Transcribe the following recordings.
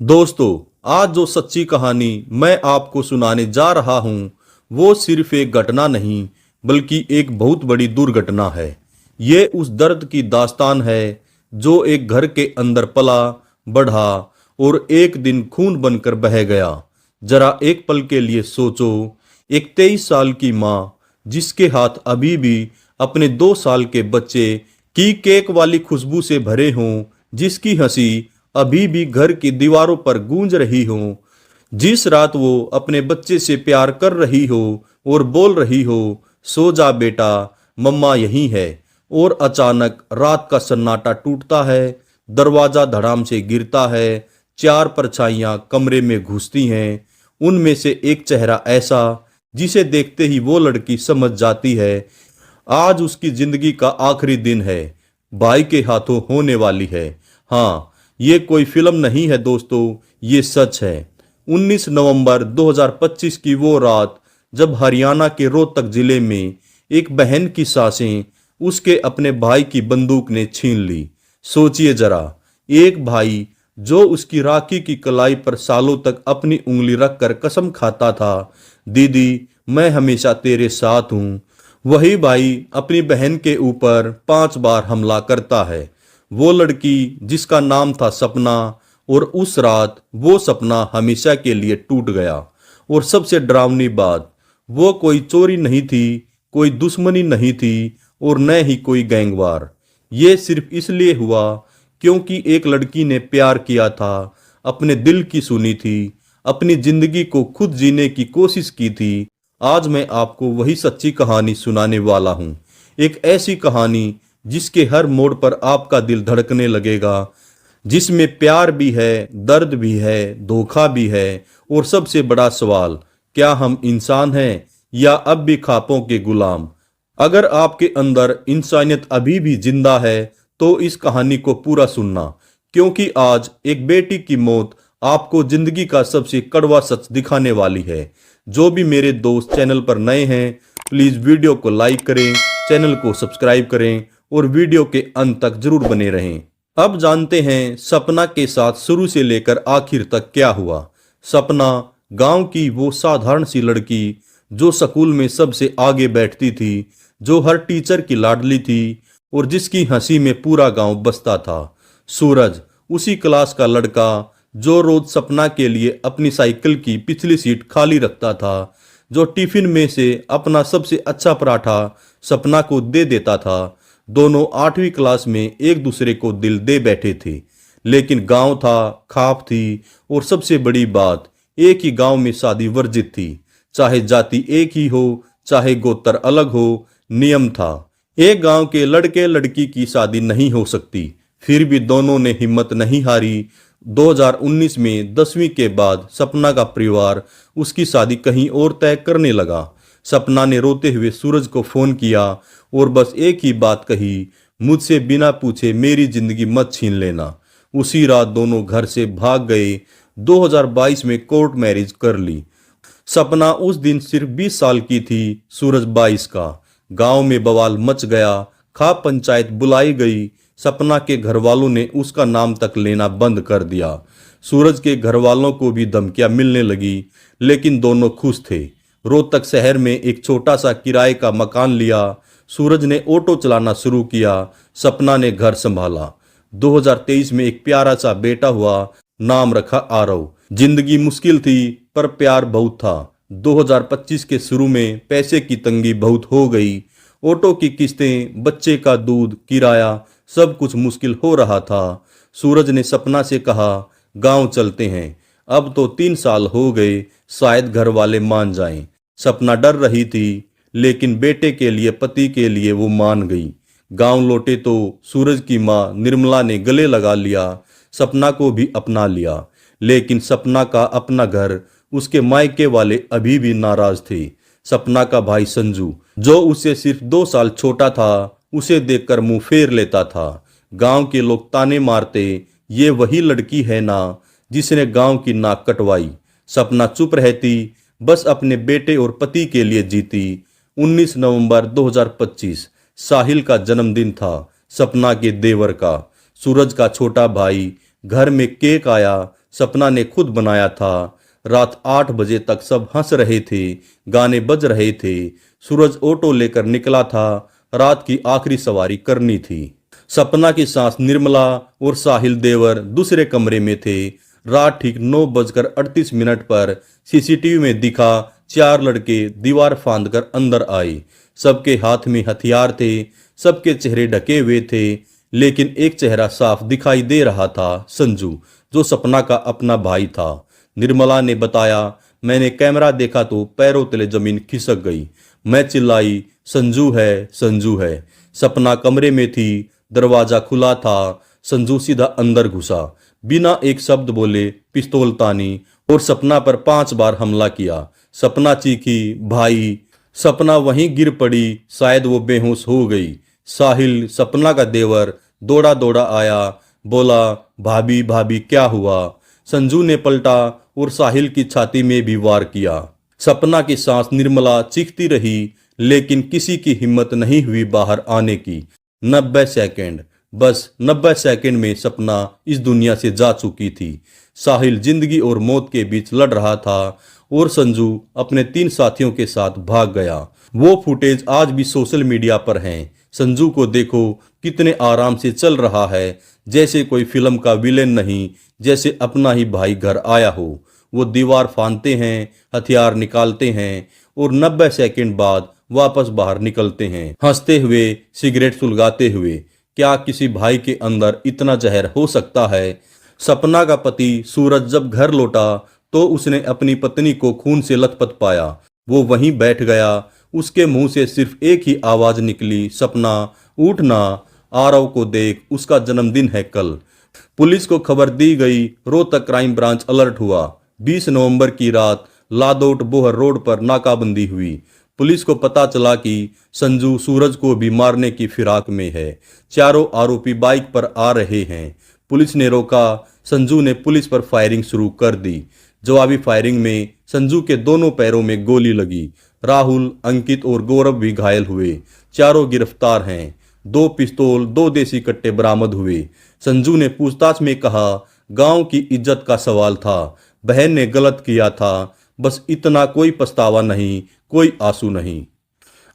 दोस्तों, आज जो सच्ची कहानी मैं आपको सुनाने जा रहा हूं, वो सिर्फ एक घटना नहीं, बल्कि एक बहुत बड़ी दुर्घटना है। ये उस दर्द की दास्तान है जो एक घर के अंदर पला, बढ़ा और एक दिन खून बनकर बह गया। जरा एक पल के लिए सोचो, एक 23 साल की माँ जिसके हाथ अभी भी अपने 2 साल के बच्चे की केक वाली खुशबू से भरे हों, जिसकी हंसी अभी भी घर की दीवारों पर गूंज रही हो, जिस रात वो अपने बच्चे से प्यार कर रही हो और बोल रही हो, सो जा बेटा, मम्मा यही है। और अचानक रात का सन्नाटा टूटता है, दरवाजा धड़ाम से गिरता है, चार परछाइयां कमरे में घुसती हैं। उनमें से एक चेहरा ऐसा जिसे देखते ही वो लड़की समझ जाती है आज उसकी जिंदगी का आखिरी दिन है, भाई के हाथों होने वाली है। हाँ, ये कोई फिल्म नहीं है दोस्तों, ये सच है। 19 नवंबर 2025 की वो रात, जब हरियाणा के रोहतक जिले में एक बहन की सांसें उसके अपने भाई की बंदूक ने छीन ली। सोचिए जरा, एक भाई जो उसकी राखी की कलाई पर सालों तक अपनी उंगली रखकर कसम खाता था, दीदी मैं हमेशा तेरे साथ हूँ, वही भाई अपनी बहन के ऊपर 5 बार हमला करता है। वो लड़की जिसका नाम था सपना, और उस रात वो सपना हमेशा के लिए टूट गया। और सबसे डरावनी बात, वो कोई चोरी नहीं थी, कोई दुश्मनी नहीं थी और न ही कोई गैंगवार। ये सिर्फ इसलिए हुआ क्योंकि एक लड़की ने प्यार किया था, अपने दिल की सुनी थी, अपनी जिंदगी को खुद जीने की कोशिश की थी। आज मैं आपको वही सच्ची कहानी सुनाने वाला हूँ। एक ऐसी कहानी जिसके हर मोड़ पर आपका दिल धड़कने लगेगा, जिसमें प्यार भी है, दर्द भी है, धोखा भी है, और सबसे बड़ा सवाल, क्या हम इंसान हैं या अब भी ख्वाबों के गुलाम। अगर आपके अंदर इंसानियत अभी भी जिंदा है तो इस कहानी को पूरा सुनना, क्योंकि आज एक बेटी की मौत आपको जिंदगी का सबसे कड़वा सच दिखाने वाली है। जो भी मेरे दोस्त चैनल पर नए हैं, प्लीज वीडियो को लाइक करें, चैनल को सब्सक्राइब करें और वीडियो के अंत तक जरूर बने रहें। अब जानते हैं सपना के साथ शुरू से लेकर आखिर तक क्या हुआ। सपना गांव की वो साधारण सी लड़की जो स्कूल में सबसे आगे बैठती थी, जो हर टीचर की लाडली थी और जिसकी हंसी में पूरा गांव बसता था। सूरज उसी क्लास का लड़का जो रोज सपना के लिए अपनी साइकिल की पिछली सीट खाली रखता था, जो टिफिन में से अपना सबसे अच्छा पराठा सपना को दे देता था। दोनों 8वीं क्लास में एक दूसरे को दिल दे बैठे थे, लेकिन गांव था, खाप थी और सबसे बड़ी बात, एक ही गांव में शादी वर्जित थी। चाहे जाति एक ही हो, चाहे गोत्र अलग हो, नियम था, एक गांव के लड़के लड़की की शादी नहीं हो सकती। फिर भी दोनों ने हिम्मत नहीं हारी। 2019 में 10वीं के बाद सपना का परिवार उसकी शादी कहीं और तय करने लगा। सपना ने रोते हुए सूरज को फोन किया और बस एक ही बात कही, मुझसे बिना पूछे मेरी जिंदगी मत छीन लेना। उसी रात दोनों घर से भाग गए। 2022 में कोर्ट मैरिज कर ली। सपना उस दिन सिर्फ 20 साल की थी, सूरज 22 का। गांव में बवाल मच गया, खाप पंचायत बुलाई गई। सपना के घर वालों ने उसका नाम तक लेना बंद कर दिया। सूरज के घर वालों को भी धमकियां मिलने लगी, लेकिन दोनों खुश थे। रोहतक शहर में एक छोटा सा किराए का मकान लिया। सूरज ने ऑटो चलाना शुरू किया, सपना ने घर संभाला। 2023 में एक प्यारा सा बेटा हुआ, नाम रखा आरव। जिंदगी मुश्किल थी पर प्यार बहुत था। 2025 के शुरू में पैसे की तंगी बहुत हो गई। ऑटो की किस्तें, बच्चे का दूध, किराया, सब कुछ मुश्किल हो रहा था। सूरज ने सपना से कहा, गांव चलते हैं। अब तो 3 साल हो गए, शायद घर वाले मान जाएं। सपना डर रही थी, लेकिन बेटे के लिए, पति के लिए वो मान गई। गांव लौटे तो सूरज की मां निर्मला ने गले लगा लिया, सपना को भी अपना लिया। लेकिन सपना का अपना घर, उसके मायके वाले अभी भी नाराज थे। सपना का भाई संजू, जो उससे सिर्फ 2 साल छोटा था, उसे देखकर मुंह फेर लेता था। गांव के लोग ताने मारते, ये वही लड़की है ना जिसने गांव की नाक कटवाई। सपना चुप रहती, बस अपने बेटे और पति के लिए जीती। 19 नवंबर 2025 साहिल का जन्मदिन था, सपना के देवर का। सूरज का छोटा भाई। घर में केक आया, सपना ने खुद बनाया था। रात 8 बजे तक सब हंस रहे थे, गाने बज रहे थे। सूरज ऑटो लेकर निकला था, रात की आखिरी सवारी करनी थी। सपना की सास निर्मला और साहिल देवर दूसरे कमरे में थे। रात ठीक 9:38 पर सीसीटीवी में दिखा 4 लड़के दीवार फांदकर अंदर आए। सबके हाथ में हथियार थे, सबके चेहरे ढके हुए थे, लेकिन एक चेहरा साफ दिखाई दे रहा था, संजू, जो सपना का अपना भाई था। निर्मला ने बताया, मैंने कैमरा देखा तो पैरों तले जमीन खिसक गई। मैं चिल्लाई, संजू है, संजू है। सपना कमरे में थी, दरवाजा खुला था। संजू सीधा अंदर घुसा, बिना एक शब्द बोले पिस्तौल तानी और सपना पर 5 बार हमला किया। सपना चीखी, भाई। सपना वहीं गिर पड़ी, शायद वो बेहोश हो गई। साहिल, सपना का देवर, दौड़ा दौड़ा आया, बोला, भाभी भाभी क्या हुआ? संजू ने पलटा और साहिल की छाती में भी वार किया। सपना की सांस निर्मला चीखती रही, लेकिन किसी की हिम्मत नहीं हुई बाहर आने की। 90 सेकंड, बस 90 सेकंड में सपना इस दुनिया से जा चुकी थी। साहिल जिंदगी और मौत के बीच लड़ रहा था और संजू अपने 3 साथियों के साथ भाग गया। वो फुटेज आज भी सोशल मीडिया पर हैं। संजू को देखो, कितने आराम से चल रहा है, जैसे कोई फिल्म का विलेन नहीं, जैसे अपना ही भाई घर आया हो। वो दीवार फांदते हैं, हथियार निकालते हैं और 90 सेकंड बाद वापस बाहर निकलते हैं, हंसते हुए, सिगरेट सुलगाते हुए। क्या किसी भाई के अंदर इतना जहर हो सकता है? सपना का पति सूरज जब घर लौटा तो उसने अपनी पत्नी को खून से लथपथ पाया। वो वहीं बैठ गया। उसके मुंह से सिर्फ एक ही आवाज निकली, सपना उठना, आरव को देख, उसका जन्मदिन है कल। पुलिस को खबर दी गई, रोहतक क्राइम ब्रांच अलर्ट हुआ। 20 नवंबर की रात लादौट बोहर रोड पर नाकाबंदी हुई। पुलिस को पता चला कि संजू सूरज को भी मारने की फिराक में है। चारों आरोपी बाइक पर आ रहे हैं। पुलिस ने रोका। संजू ने पुलिस पर फायरिंग शुरू कर दी। जवाबी फायरिंग में संजू के दोनों पैरों में गोली लगी। राहुल, अंकित और गौरव भी घायल हुए। चारों गिरफ्तार हैं। 2 पिस्तौल, 2 देसी कट्टे बरामद हुए। संजू ने पूछताछ में कहा, गांव की इज्जत का सवाल था, बहन ने गलत किया था, बस इतना, कोई पछतावा नहीं, कोई आंसू नहीं।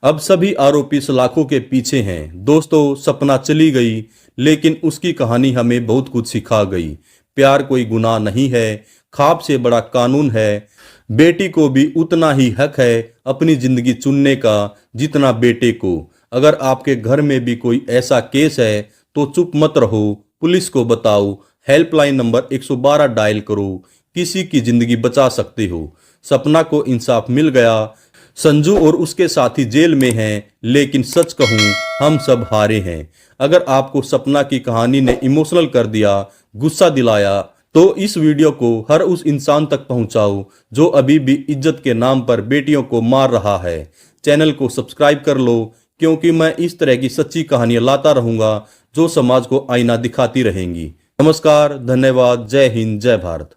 अब सभी आरोपी सलाखों के पीछे हैं। दोस्तों, सपना चली गई, लेकिन उसकी कहानी हमें बहुत कुछ सिखा गई। प्यार कोई गुनाह नहीं है, ख्वाब से बड़ा कानून है। बेटी को भी उतना ही हक है अपनी जिंदगी चुनने का जितना बेटे को। अगर आपके घर में भी कोई ऐसा केस है तो चुप मत रहो, पुलिस को बताओ। हेल्पलाइन नंबर 112 डायल करो, किसी की जिंदगी बचा सकते हो। सपना को इंसाफ मिल गया। संजू और उसके साथी जेल में हैं, लेकिन सच कहूं, हम सब हारे हैं। अगर आपको सपना की कहानी ने इमोशनल कर दिया, गुस्सा दिलाया, तो इस वीडियो को हर उस इंसान तक पहुंचाओ जो अभी भी इज्जत के नाम पर बेटियों को मार रहा है। चैनल को सब्सक्राइब कर लो, क्योंकि मैं इस तरह की सच्ची कहानियां लाता रहूंगा जो समाज को आईना दिखाती रहेंगी। नमस्कार, धन्यवाद, जय हिंद, जय भारत।